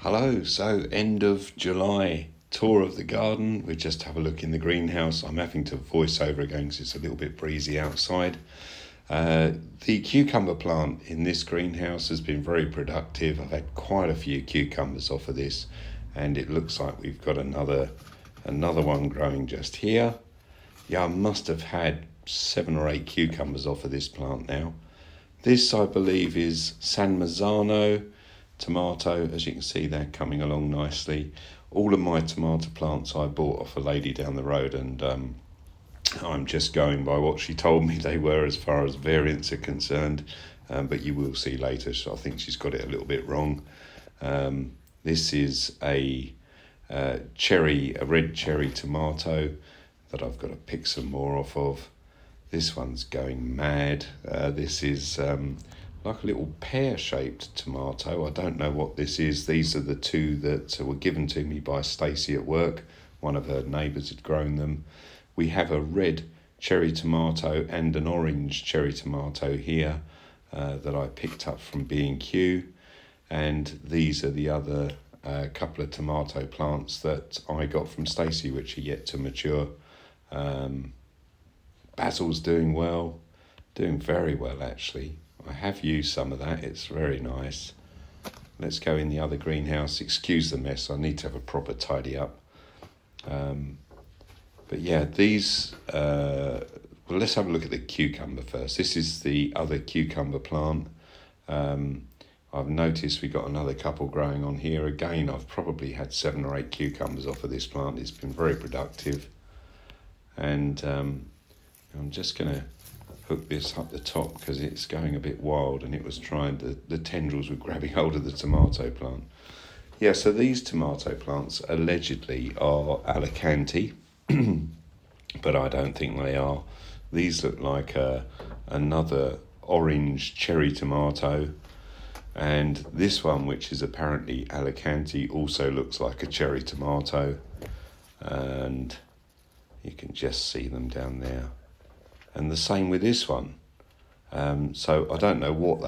Hello, so end of July tour of the garden. We just have a look in the greenhouse. I'm having to voice over again because it's a little bit breezy outside. The cucumber plant in this greenhouse has been very productive. I've had quite a few cucumbers off of this, and it looks like we've got another one growing just here. Yeah, I must have had 7 or 8 cucumbers off of this plant now. This, I believe, is San Marzano tomato. As you can see, they're coming along nicely. All of my tomato plants I bought off a lady down the road, and I'm just going by what she told me they were as far as variants are concerned, but you will see later, so I think she's got it a little bit wrong. This is a red cherry tomato that I've got to pick some more off of. This one's going mad. This is like a little pear-shaped tomato. I don't know what this is. These are the two that were given to me by Stacey at work. One of her neighbours had grown them. We have a red cherry tomato and an orange cherry tomato here that I picked up from B&Q. And these are the other couple of tomato plants that I got from Stacey, which are yet to mature. Basil's doing well, doing very well actually. I have used some of that, it's very nice. Let's go in the other greenhouse. Excuse the mess, I need to have a proper tidy up. But yeah, these, well, let's have a look at the cucumber first. This is the other cucumber plant. I've noticed we got another couple growing on here. Again, I've probably had 7 or 8 cucumbers off of this plant. It's been very productive. And I'm just going to hook this up the top because it's going a bit wild, and it was trying the tendrils were grabbing hold of the tomato plant. Yeah, so these tomato plants allegedly are Alicante, but I don't think they are. These look like another orange cherry tomato, and this one, which is apparently Alicante, also looks like a cherry tomato, and you can just see them down there. And the same with this one. So I don't know what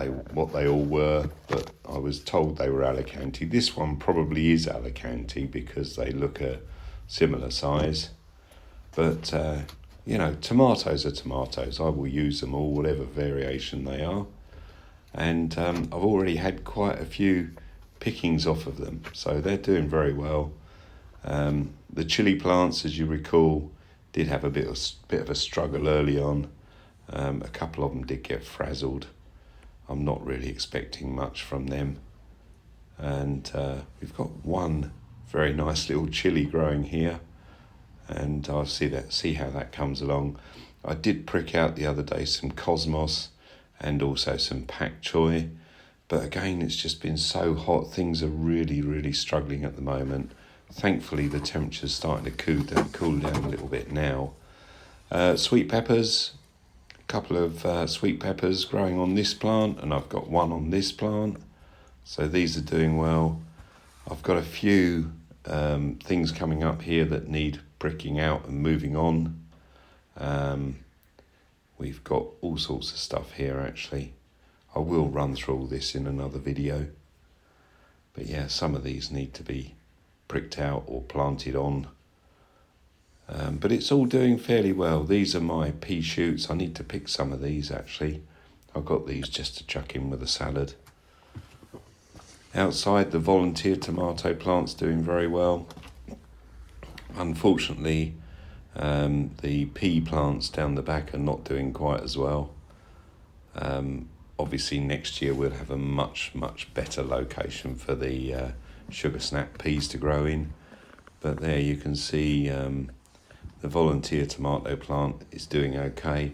they all were, but I was told they were Alicante. This one probably is Alicante because they look a similar size. But tomatoes are tomatoes. I will use them all, whatever variation they are. And I've already had quite a few pickings off of them, so they're doing very well. The chili plants, as you recall, did have a bit of a struggle early on. A couple of them did get frazzled. I'm not really expecting much from them. And we've got one very nice little chili growing here, and I'll see how that comes along. I did prick out the other day some cosmos and also some pak choi, but again, it's just been so hot. Things are really, really struggling at the moment. Thankfully, the temperature's starting to cool down a little bit now. Sweet peppers, a couple of sweet peppers growing on this plant, and I've got one on this plant. So these are doing well. I've got a few things coming up here that need pricking out and moving on. We've got all sorts of stuff here actually. I will run through all this in another video. But yeah, some of these need to be pricked out or planted on, but it's all doing fairly well. These are my pea shoots. I need to pick some of these actually. I've got these just to chuck in with a salad. Outside, the volunteer tomato plant's doing very well. Unfortunately, the pea plants down the back are not doing quite as well. Obviously next year we'll have a much better location for the sugar snap peas to grow in. But there you can see the volunteer tomato plant is doing okay.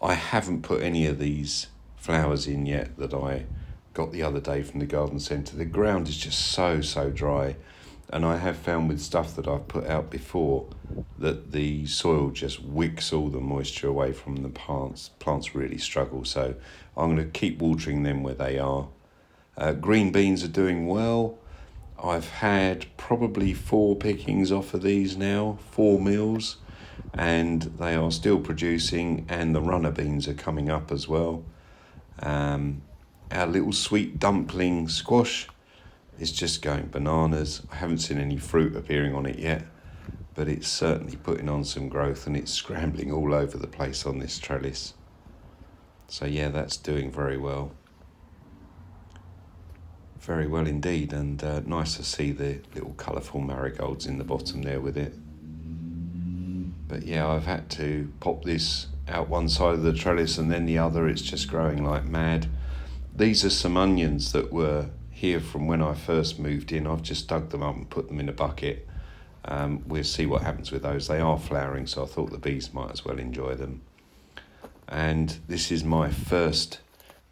I haven't put any of these flowers in yet that I got the other day from the garden centre. The ground is just so dry, and I have found with stuff that I've put out before that the soil just wicks all the moisture away from the plants. Plants really struggle, so I'm going to keep watering them where they are. Green beans are doing well. I've had probably 4 pickings off of these now, 4 meals, and they are still producing, and the runner beans are coming up as well. Our little sweet dumpling squash is just going bananas. I haven't seen any fruit appearing on it yet, but it's certainly putting on some growth, and it's scrambling all over the place on this trellis. So yeah, that's doing very well. Very well indeed, and nice to see the little colourful marigolds in the bottom there with it. But yeah, I've had to pop this out one side of the trellis and then the other. It's just growing like mad. These are some onions that were here from when I first moved in. I've just dug them up and put them in a bucket. We'll see what happens with those. They are flowering, so I thought the bees might as well enjoy them. And this is my first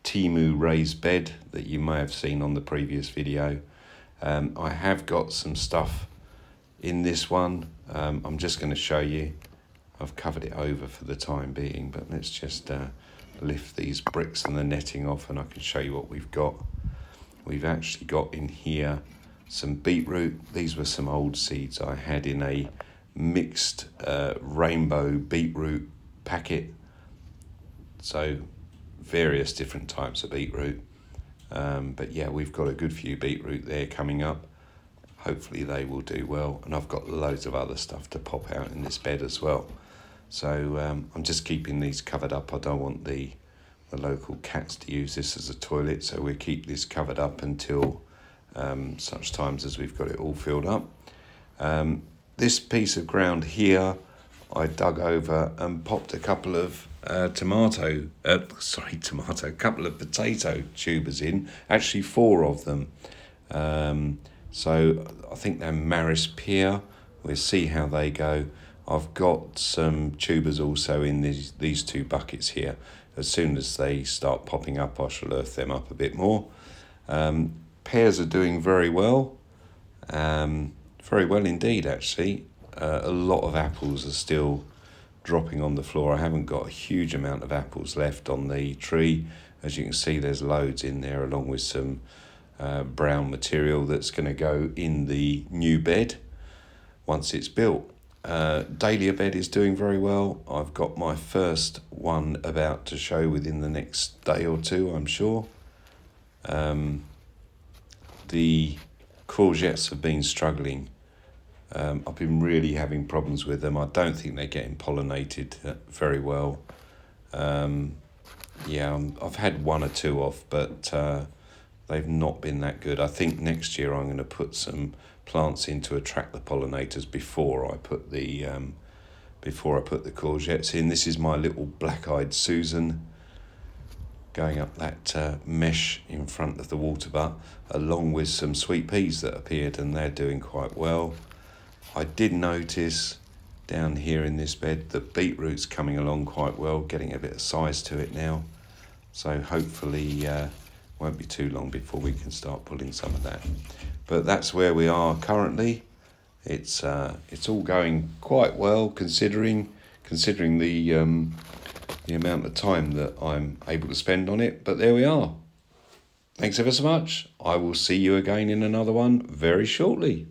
Timu raised bed that you may have seen on the previous video. I have got some stuff in this one. I'm just going to show you. I've covered it over for the time being, but let's just lift these bricks and the netting off and I can show you what we've got. We've actually got in here some beetroot. These were some old seeds I had in a mixed rainbow beetroot packet. So various different types of beetroot. But yeah, we've got a good few beetroot there coming up. Hopefully they will do well. And I've got loads of other stuff to pop out in this bed as well. So I'm just keeping these covered up. I don't want the local cats to use this as a toilet, so we'll keep this covered up until such times as we've got it all filled up. This piece of ground here, I dug over and popped a couple of potato tubers in, actually 4 of them. So I think they're Maris Pier. We'll see how they go. I've got some tubers also in these 2 buckets here. As soon as they start popping up, I shall earth them up a bit more. Pears are doing very well. Very well indeed, actually. A lot of apples are still dropping on the floor. I haven't got a huge amount of apples left on the tree. As you can see, there's loads in there, along with some brown material that's going to go in the new bed once it's built. Dahlia bed is doing very well. I've got my first one about to show within the next day or 2, I'm sure. The courgettes have been struggling. I've been really having problems with them. I don't think they're getting pollinated very well. I've had 1 or 2 off, but they've not been that good. I think next year I'm going to put some plants in to attract the pollinators before I put the courgettes in. This is my little black-eyed Susan going up that mesh in front of the water butt, along with some sweet peas that appeared, and they're doing quite well. I did notice down here in this bed that beetroot's coming along quite well, getting a bit of size to it now. So hopefully won't be too long before we can start pulling some of that. But that's where we are currently. It's all going quite well considering the amount of time that I'm able to spend on it. But there we are. Thanks ever so much. I will see you again in another one very shortly.